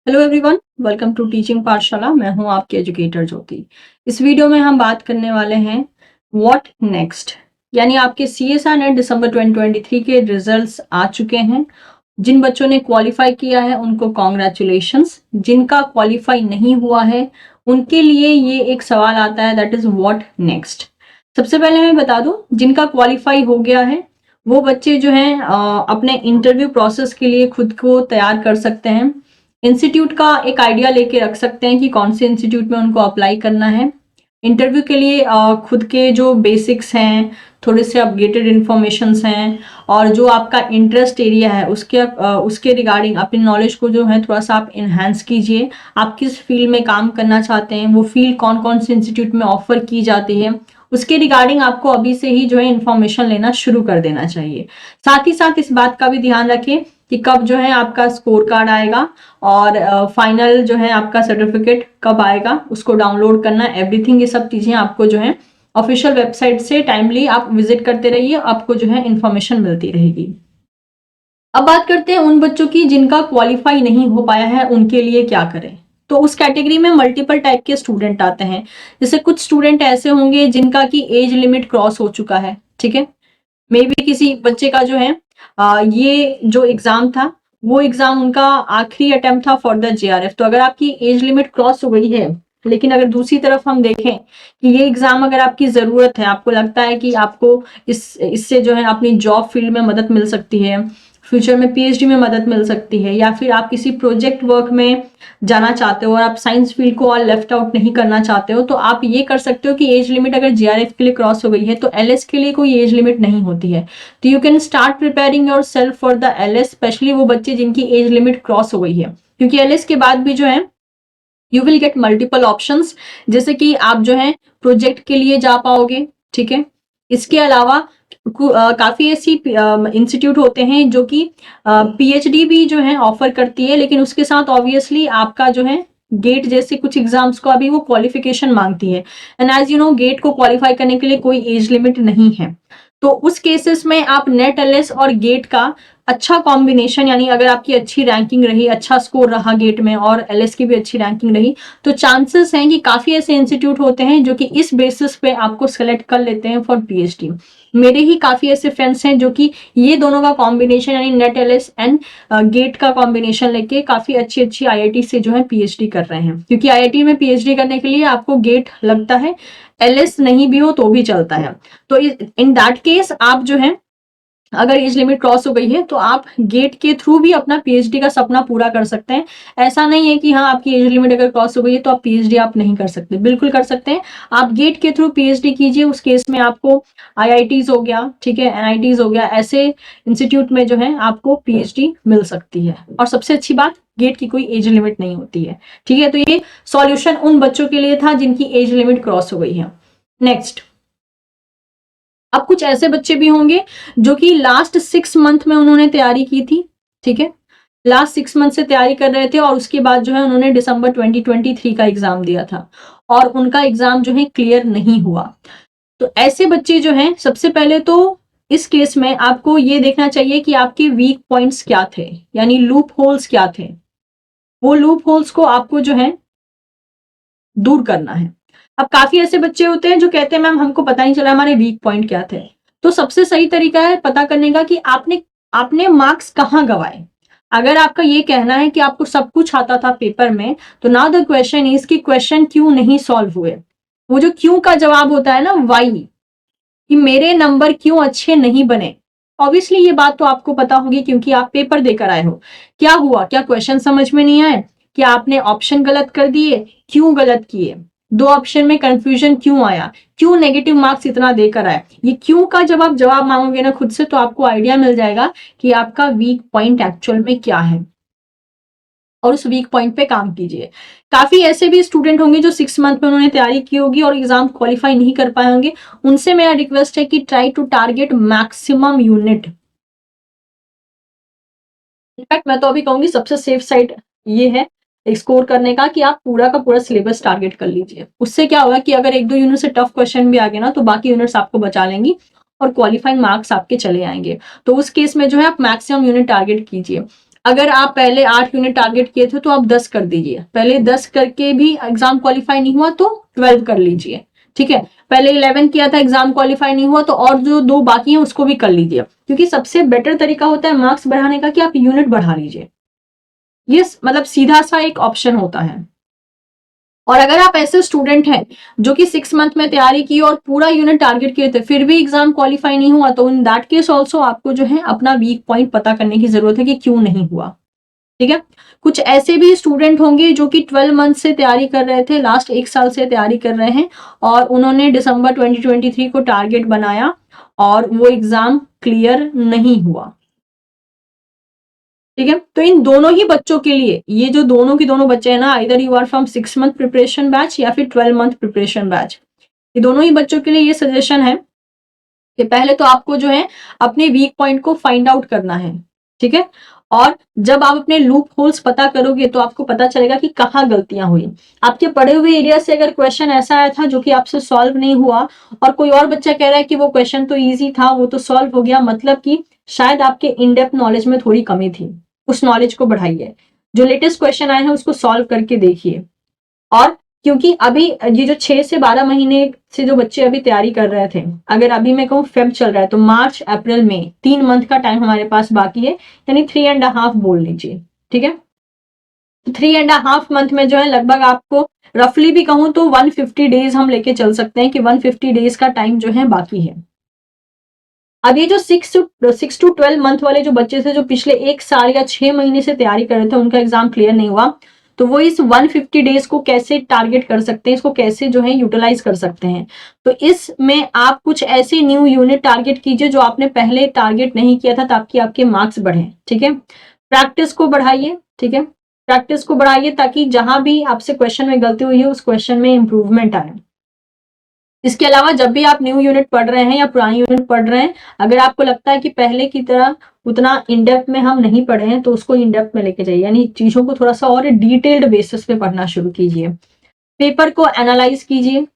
Hello everyone, welcome to teaching Pathshala. मैं हूं आपकी एजुकेटर ज्योति। इस वीडियो में हम बात करने वाले हैं व्हाट नेक्स्ट, यानी आपके सीएसआर नेट दिसंबर 2023 के रिजल्ट्स आ चुके हैं। जिन बच्चों ने क्वालिफाई किया है उनको कॉन्ग्रेचुलेशंस। जिनका क्वालिफाई नहीं हुआ है उनके लिए ये एक सवाल आता है, दैट इज व्हाट नेक्स्ट। सबसे पहले मैं बता दूं, जिनका क्वालिफाई हो गया है वो बच्चे जो हैं अपने इंटरव्यू प्रोसेस के लिए खुद को तैयार कर सकते हैं। इंस्टीट्यूट का एक आइडिया लेके रख सकते हैं कि कौन से इंस्टीट्यूट में उनको अप्लाई करना है। इंटरव्यू के लिए खुद के जो बेसिक्स हैं, थोड़े से अपडेटेड इंफॉर्मेशंस हैं, और जो आपका इंटरेस्ट एरिया है उसके रिगार्डिंग अपनी नॉलेज को जो है थोड़ा सा आप इन्हांस कीजिए। आप किस फील्ड में काम करना चाहते हैं, वो फील्ड कौन कौन से इंस्टीट्यूट में ऑफर की जाती है, उसके रिगार्डिंग आपको अभी से ही जो है इंफॉर्मेशन लेना शुरू कर देना चाहिए। साथ ही साथ इस बात का भी ध्यान रखें कि कब जो है आपका स्कोर कार्ड आएगा और फाइनल जो है आपका सर्टिफिकेट कब आएगा, उसको डाउनलोड करना, एवरीथिंग ये सब चीजें आपको जो है ऑफिशियल वेबसाइट से टाइमली आप विजिट करते रहिए, आपको जो है इंफॉर्मेशन मिलती रहेगी। अब बात करते हैं उन बच्चों की जिनका क्वालिफाई नहीं हो पाया है, उनके लिए क्या करें। तो उस कैटेगरी में मल्टीपल टाइप के स्टूडेंट आते हैं। जैसे कुछ स्टूडेंट ऐसे होंगे जिनका की एज लिमिट क्रॉस हो चुका है, ठीक है। मे बी किसी बच्चे का जो है ये जो एग्जाम था वो एग्जाम उनका आखिरी अटेम्प्ट था फॉर द जेआरएफ। तो अगर आपकी एज लिमिट क्रॉस हो गई है, लेकिन अगर दूसरी तरफ हम देखें कि ये एग्जाम अगर आपकी जरूरत है, आपको लगता है कि आपको इससे जो है अपनी जॉब फील्ड में मदद मिल सकती है, फ्यूचर में पीएचडी में मदद मिल सकती है, या फिर आप किसी प्रोजेक्ट वर्क में जाना चाहते हो और आप साइंस फील्ड को और लेफ्ट आउट नहीं करना चाहते हो, तो आप ये कर सकते हो कि एज लिमिट अगर जीआरएफ के लिए क्रॉस हो गई है तो एलएस के लिए कोई एज लिमिट नहीं होती है। तो you can start preparing your self for the LS, specially वो बच्चे जिनकी एज लिमिट क्रॉस हो गई है, क्योंकि एलएस के बाद भी जो है you will get multiple options. जैसे कि आप जो है प्रोजेक्ट के लिए जा पाओगे, ठीक है। इसके अलावा काफी ऐसी इंस्टीट्यूट होते हैं जो कि पीएचडी भी जो है ऑफर करती है, लेकिन उसके साथ ऑब्वियसली आपका जो है गेट जैसे कुछ एग्जाम्स को अभी वो क्वालिफिकेशन मांगती है। And as you know, GATE को क्वालिफाई करने के लिए कोई एज लिमिट नहीं है। तो उस केसेस में आप नेट एलएस और गेट का अच्छा कॉम्बिनेशन, यानी अगर आपकी अच्छी रैंकिंग रही, अच्छा स्कोर रहा गेट में और एलएस की भी अच्छी रैंकिंग रही, तो चांसेस हैं कि काफी ऐसे इंस्टीट्यूट होते हैं जो कि इस बेसिस पे आपको सेलेक्ट कर लेते हैं फॉर पीएचडी। मेरे ही काफी ऐसे फ्रेंड्स हैं जो कि ये दोनों का कॉम्बिनेशन, यानी नेट एलएस एंड गेट का कॉम्बिनेशन लेके काफी अच्छी अच्छी आईआईटी से जो है पीएचडी कर रहे हैं। क्योंकि आईआईटी में पीएचडी करने के लिए आपको गेट लगता है, एलएस नहीं भी हो तो भी चलता है। तो इन दैट केस आप जो है अगर एज लिमिट क्रॉस हो गई है तो आप गेट के थ्रू भी अपना पीएचडी का सपना पूरा कर सकते हैं। ऐसा नहीं है कि हाँ आपकी एज लिमिट अगर क्रॉस हो गई है तो आप पीएचडी आप नहीं कर सकते, बिल्कुल कर सकते हैं। आप गेट के थ्रू पीएचडी कीजिए, उस केस में आपको आईआईटीज हो गया, ठीक है, एनआईटीज हो गया, ऐसे इंस्टीट्यूट में जो है आपको पीएचडी मिल सकती है। और सबसे अच्छी बात, गेट की कोई एज लिमिट नहीं होती है, ठीक है। तो ये सॉल्यूशन उन बच्चों के लिए था जिनकी एज लिमिट क्रॉस हो गई है। नेक्स्ट, अब कुछ ऐसे बच्चे भी होंगे जो कि लास्ट 6 मंथ में उन्होंने तैयारी की थी, ठीक है, लास्ट 6 मंथ से तैयारी कर रहे थे और उसके बाद जो है उन्होंने दिसंबर 2023 का एग्जाम दिया था और उनका एग्जाम जो है क्लियर नहीं हुआ। तो ऐसे बच्चे जो हैं, सबसे पहले तो इस केस में आपको ये देखना चाहिए कि आपके वीक पॉइंट्स क्या थे, यानी लूप होल्स क्या थे। वो लूप होल्स को आपको जो है दूर करना है। अब काफी ऐसे बच्चे होते हैं जो कहते हैं मैम हमको पता नहीं चला हमारे वीक पॉइंट क्या थे। तो सबसे सही तरीका है पता करने का कि आपने आपने मार्क्स कहाँ गवाए। अगर आपका ये कहना है कि आपको सब कुछ आता था पेपर में, तो नाउ द क्वेश्चन इज कि क्वेश्चन क्यों नहीं सॉल्व हुए। वो जो क्यों का जवाब होता है ना, वाई, कि मेरे नंबर क्यों अच्छे नहीं बने। ऑब्वियसली ये बात तो आपको पता होगी क्योंकि आप पेपर देकर आए हो। क्या हुआ, क्या क्वेश्चन समझ में नहीं आए, क्या आपने ऑप्शन गलत कर दिए, क्यों गलत किए, दो ऑप्शन में कंफ्यूजन क्यों आया, क्यों नेगेटिव मार्क्स इतना देकर आए। ये क्यों का जब आप जवाब मांगोगे ना खुद से, तो आपको आइडिया मिल जाएगा कि आपका वीक पॉइंट एक्चुअल में क्या है और उस वीक पॉइंट पे काम कीजिए। काफी ऐसे भी स्टूडेंट होंगे जो 6 मंथ में उन्होंने तैयारी की होगी और एग्जाम क्वालिफाई नहीं कर पाए होंगे। उनसे मेरा रिक्वेस्ट है कि try to target maximum unit. In fact मैं तो अभी कहूंगी सबसे सेफ साइड ये है स्कोर करने का कि आप पूरा का पूरा सिलेबस टारगेट कर लीजिए। उससे क्या होगा कि अगर एक दो यूनिट से टफ क्वेश्चन भी आ गए ना, तो बाकी यूनिट्स आपको बचा लेंगी और क्वालिफाइंग मार्क्स आपके चले आएंगे। तो उस केस में जो है आप मैक्सिमम यूनिट टारगेट कीजिए। अगर आप पहले 8 यूनिट टारगेट किए थे तो आप 10 कर दीजिए, पहले 10 करके भी एग्जाम क्वालिफाई नहीं हुआ तो 12 कर लीजिए, ठीक है। पहले 11 किया था, एग्जाम क्वालिफाई नहीं हुआ तो और जो 2 बाकी हैं उसको भी कर लीजिए, क्योंकि सबसे बेटर तरीका होता है मार्क्स बढ़ाने का कि आप यूनिट बढ़ा लीजिए। ये मतलब सीधा सा एक ऑप्शन होता है। और अगर आप ऐसे स्टूडेंट हैं जो कि 6 मंथ में तैयारी की और पूरा यूनिट टारगेट किए थे फिर भी एग्जाम क्वालिफाई नहीं हुआ, तो इन दैट केस ऑल्सो आपको जो है अपना वीक पॉइंट पता करने की जरूरत है कि क्यों नहीं हुआ, ठीक है। कुछ ऐसे भी स्टूडेंट होंगे जो कि 12 मंथ से तैयारी कर रहे थे, लास्ट 1 साल से तैयारी कर रहे हैं और उन्होंने दिसंबर 2023 को टारगेट बनाया और वो एग्जाम क्लियर नहीं हुआ, ठीक है। तो इन दोनों ही बच्चों के लिए, ये जो दोनों के दोनों बच्चे हैं ना, इधर you are from 6 month preparation batch या फिर 12 मंथ प्रिपरेशन बैच, ये दोनों ही बच्चों के लिए ये सजेशन है कि पहले तो आपको जो है अपने वीक पॉइंट को फाइंड आउट करना है, ठीक है। और जब आप अपने लूप होल्स पता करोगे तो आपको पता चलेगा कि कहाँ गलतियां हुई। आपके पढ़े हुए एरिया से अगर क्वेश्चन ऐसा आया था जो कि आपसे सॉल्व नहीं हुआ और कोई और बच्चा कह रहा है कि वो क्वेश्चन तो ईजी था, वो तो सॉल्व हो गया, मतलब कि शायद आपके इन डेप्थ नॉलेज में थोड़ी कमी थी, उस नॉलेज को बढ़ाइए। जो लेटेस्ट क्वेश्चन आए हैं उसको सॉल्व करके देखिए। और क्योंकि अभी ये जो 6 से 12 महीने से जो बच्चे अभी तैयारी कर रहे थे, अगर अभी मैं कहूँ फेब चल रहा है तो मार्च अप्रैल मई 3 मंथ का टाइम हमारे पास बाकी है, यानी 3.5 बोल लीजिए, ठीक है। 3.5 मंथ में जो है लगभग आपको रफली भी कहूँ तो 150 डेज हम लेके चल सकते हैं कि 150 डेज का टाइम जो है बाकी है। अब ये जो 6 टू 12 मंथ वाले जो बच्चे थे जो पिछले 1 साल या 6 महीने से तैयारी कर रहे थे, उनका एग्जाम क्लियर नहीं हुआ, तो वो इस 150 डेज को कैसे टारगेट कर सकते हैं, इसको कैसे जो है यूटिलाइज कर सकते हैं। तो इसमें आप कुछ ऐसे न्यू यूनिट टारगेट कीजिए जो आपने पहले टारगेट नहीं किया था, ताकि आपके मार्क्स बढ़े, ठीक है। प्रैक्टिस को बढ़ाइए, ठीक है, प्रैक्टिस को बढ़ाइए ताकि जहां भी आपसे क्वेश्चन में गलती हुई है उस क्वेश्चन में इंप्रूवमेंट आए। इसके अलावा जब भी आप न्यू यूनिट पढ़ रहे हैं या पुरानी यूनिट पढ़ रहे हैं, अगर आपको लगता है कि पहले की तरह उतना इन डेप्थ में हम नहीं पढ़े हैं तो उसको इन डेप्थ में लेके जाइए, यानी चीजों को थोड़ा सा और डिटेल्ड बेसिस पे पढ़ना शुरू कीजिए। पेपर को एनालाइज कीजिए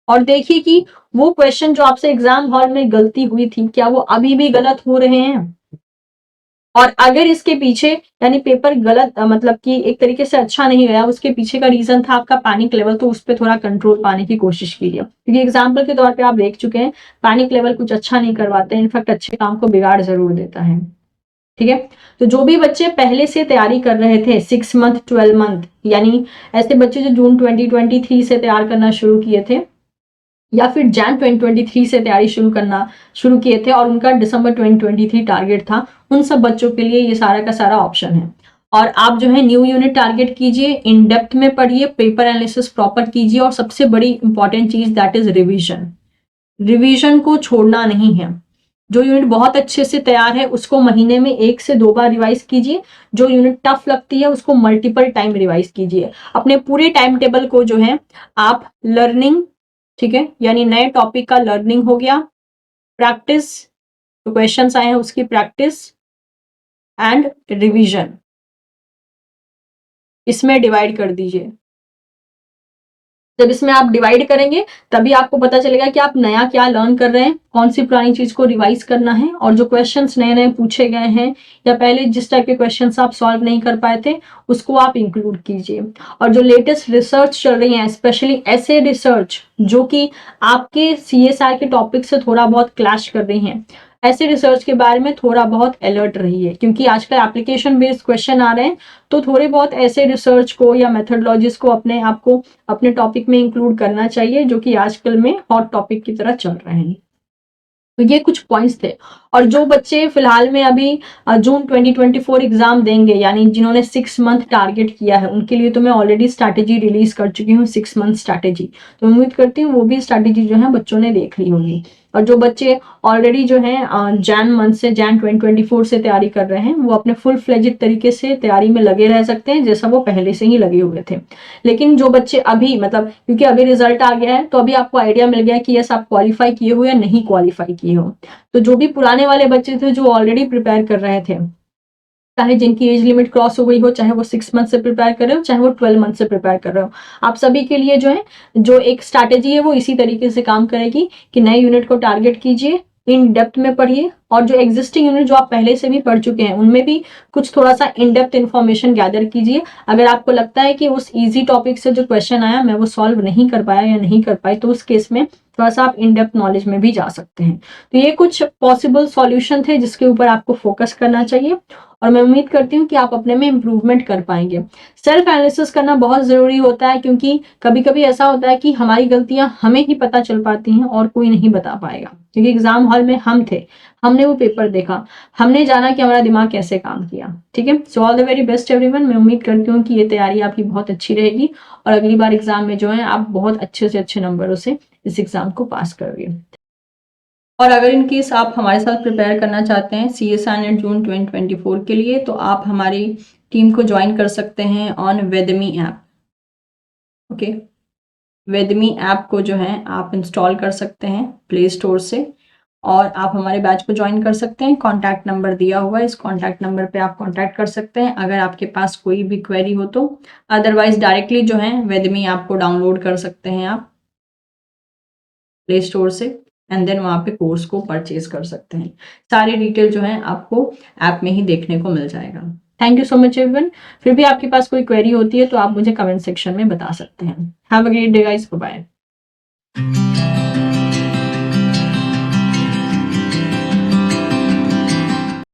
और देखिए कि वो क्वेश्चन जो आपसे एग्जाम हॉल में गलती हुई थी क्या वो अभी भी गलत हो रहे हैं। और अगर इसके पीछे यानी पेपर गलत मतलब कि एक तरीके से अच्छा नहीं गया, उसके पीछे का रीजन था आपका पैनिक लेवल, तो उस पर थोड़ा कंट्रोल पाने की कोशिश कीजिए, क्योंकि एग्जाम्पल के तौर पे आप देख चुके हैं पैनिक लेवल कुछ अच्छा नहीं करवाते हैं, इनफैक्ट अच्छे काम को बिगाड़ जरूर देता है, ठीक है। तो जो भी बच्चे पहले से तैयारी कर रहे थे 6 मंथ 12 मंथ, यानी ऐसे बच्चे जो जून 2023 से तैयार करना शुरू किए थे या फिर जैन 2023 से तैयारी शुरू किए थे और उनका दिसंबर 2023 टारगेट था, उन सब बच्चों के लिए ये सारा का सारा ऑप्शन है। और आप जो है न्यू यूनिट टारगेट कीजिए, इन डेप्थ में पढ़िए, पेपर एनालिसिस प्रॉपर कीजिए और सबसे बड़ी इंपॉर्टेंट चीज दैट इज रिवीजन। रिवीजन को छोड़ना नहीं है। जो यूनिट बहुत अच्छे से तैयार है उसको महीने में 1 से 2 बार रिवाइज कीजिए, जो यूनिट टफ लगती है उसको मल्टीपल टाइम रिवाइज कीजिए। अपने पूरे टाइम टेबल को जो है आप लर्निंग, ठीक है, यानी नए टॉपिक का लर्निंग हो गया, प्रैक्टिस, तो क्वेश्चंस आए हैं उसकी प्रैक्टिस एंड रिवीजन, इसमें डिवाइड कर दीजिए। जब इसमें आप डिवाइड करेंगे तभी आपको पता चलेगा कि आप नया क्या लर्न कर रहे हैं, कौन सी पुरानी चीज को रिवाइज करना है, और जो क्वेश्चंस नए नए पूछे गए हैं या पहले जिस टाइप के क्वेश्चंस आप सॉल्व नहीं कर पाए थे उसको आप इंक्लूड कीजिए। और जो लेटेस्ट रिसर्च चल रही है, स्पेशली ऐसे रिसर्च जो कि आपके CSR के टॉपिक से थोड़ा बहुत क्लैश कर रही हैं, ऐसे रिसर्च के बारे में थोड़ा बहुत अलर्ट रहिए, क्योंकि आजकल एप्लीकेशन बेस्ड क्वेश्चन आ रहे हैं, तो थोड़े बहुत ऐसे रिसर्च को या मेथडोलॉजीज को आपको अपने टॉपिक में इंक्लूड करना चाहिए जो कि आजकल में हॉट टॉपिक की तरह चल रहे हैं। तो ये कुछ पॉइंट्स थे। और जो बच्चे फिलहाल में अभी जून 2024 एग्जाम देंगे, यानी जिन्होंने 6 मंथ टारगेट किया है, उनके लिए तो मैं ऑलरेडी स्ट्रैटेजी रिलीज कर चुकी हूँ, 6 मंथ स्ट्रैटेजी। तो उम्मीद करती हूँ वो भी स्ट्रैटेजी जो है बच्चों ने देख ली होगी। और जो बच्चे ऑलरेडी जो है जैन 2024 से तैयारी कर रहे हैं, वो अपने फुल फ्लेजेड तरीके से तैयारी में लगे रह सकते हैं जैसा वो पहले से ही लगे हुए थे। लेकिन जो बच्चे अभी मतलब क्योंकि अभी रिजल्ट आ गया है तो अभी आपको आइडिया मिल गया कि यस आप क्वालिफाई किए हो या नहीं क्वालिफाई किए हो। तो जो भी पुराने वाले बच्चे थे जो ऑलरेडी प्रिपेयर कर रहे थे, चाहे जिनकी एज लिमिट क्रॉस हो गई हो, चाहे वो 6 मंथ से प्रिपेयर कर रहे हो, चाहे वो 12 मंथ से प्रिपेयर कर रहे हो, आप सभी के लिए जो है जो एक स्ट्रैटेजी है वो इसी तरीके से काम करेगी कि नए यूनिट को टारगेट कीजिए, इन डेप्थ में पढ़िए, और जो एग्जिस्टिंग यूनिट जो आप पहले से भी पढ़ चुके हैं उनमें भी कुछ थोड़ा सा इन डेप्थ इन्फॉर्मेशन गैदर कीजिए। अगर आपको लगता है कि उस इजी टॉपिक से जो क्वेश्चन आया मैं वो सॉल्व नहीं कर पाया या नहीं कर पाई, तो उस केस में थोड़ा सा आप इन डेप्थ नॉलेज में भी जा सकते हैं। तो ये कुछ पॉसिबल सॉल्यूशन थे जिसके ऊपर आपको फोकस करना चाहिए, और मैं उम्मीद करती हूँ कि आप अपने में इम्प्रूवमेंट कर पाएंगे। सेल्फ एनालिसिस करना बहुत ज़रूरी होता है, क्योंकि कभी कभी ऐसा होता है कि हमारी गलतियां हमें ही पता चल पाती हैं और कोई नहीं बता पाएगा, क्योंकि एग्जाम हॉल में हम थे, हमने वो पेपर देखा, हमने जाना कि हमारा दिमाग कैसे काम किया। ठीक है, so all the very best everyone. मैं उम्मीद करती हूँ कि ये तैयारी आपकी बहुत अच्छी रहेगी और अगली बार एग्जाम में जो है आप बहुत अच्छे से अच्छे नंबरों से इस एग्जाम को पास करोगे। और अगर इन केस आप हमारे साथ प्रिपेयर करना चाहते हैं CSI नेट जून 2024 के लिए, तो आप हमारी टीम को ज्वाइन कर सकते हैं on Vedemy app. Okay, Vedemy app को जो है आप इंस्टॉल कर सकते हैं प्ले स्टोर से, और आप हमारे बैच को ज्वाइन कर सकते हैं। कॉन्टैक्ट नंबर दिया हुआ है, इस कॉन्टैक्ट नंबर पे आप कॉन्टैक्ट कर सकते हैं अगर आपके पास कोई भी क्वेरी हो तो। अदरवाइज डायरेक्टली जो है वेदमी ऐप को डाउनलोड कर सकते हैं आप प्ले स्टोर से, एंड देन वहाँ पे कोर्स को परचेज कर सकते हैं। सारी डिटेल जो है आपको ऐप में ही देखने को मिल जाएगा। Thank you so much everyone. फिर भी आपके पास कोई क्वेरी होती है तो आप मुझे कमेंट सेक्शन में बता सकते हैं। Have a great day guys, bye bye.